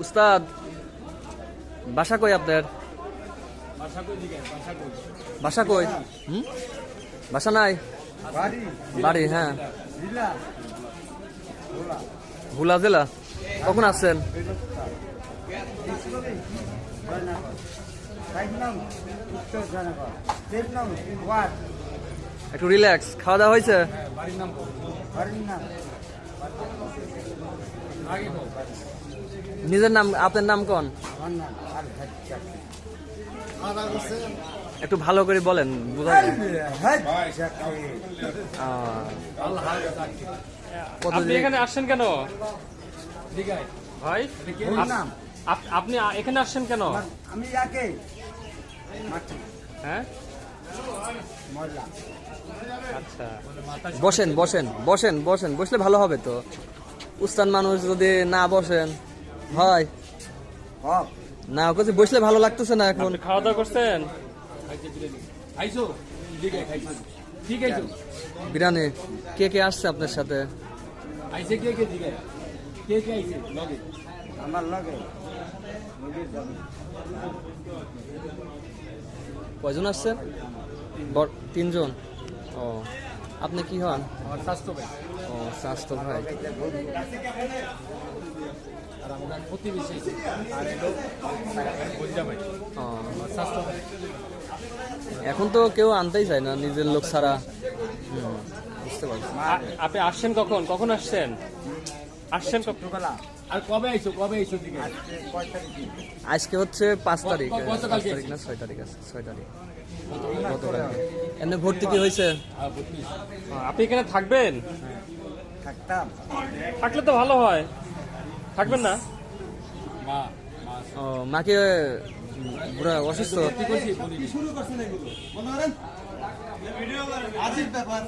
উস্তাদ বাসা কই আপনার? বাসা কই? বাসা নাই? বাড়ি, হ্যাঁ। ভোলা জেলা। কখন আসছেন? একটু রিল্যাক্স। খাওয়া দাওয়া হয়েছে? নিজের নাম, আপনার নাম কোন? একটু ভালো করে বলেন, বোঝা যায়। আপনি এখানে আসছেন কেন ভাই? আপনি এখানে আসছেন কেন? আমি হ্যাঁ, আচ্ছা, বসেন বসেন বসেন বসেন, বসলে ভালো হবে তো। উস্তাদ মানুষ যদি না বসেন হয় না, ওকে বসলে ভালো লাগতেছে না এখন। আপনি খাওয়া দাওয়া করছেন? বিরিয়ানি। কে কে আসছে আপনার সাথে? আমার লাগে কয়জন আসছে? তিনজন। ও, আপনি কি হন? আমার স্বাস্থ্য ভাই। ও, স্বাস্থ্য ভাই। আর আমার প্রতিবেশী আর এলো ভাই। ও, আমার স্বাস্থ্য ভাই। এখন তো কেউ আনতেই চায় না নিজের লোক ছাড়া। বুঝতে পারছি। আপনি আসছেন কখন? কখন আসছেন? আসছেন সকালবেলা। আর কবে আইছো দিকে? আজকে হচ্ছে 5 তারিখ। গতকালকে 5 তারিখ না 6 তারিখ আছে? 6 তারিখ। গতকালকে। এমনি ভর্তি কি হয়েছে? আপনি এখানে থাকবেন? থাকতাম। থাকলে তো ভালো হয়। থাকবেন না? ও, মাকে পুরো অসুস্থ। শুরু করছেন এগুলো মনে করেন ভিডিও আজিব ব্যাপার।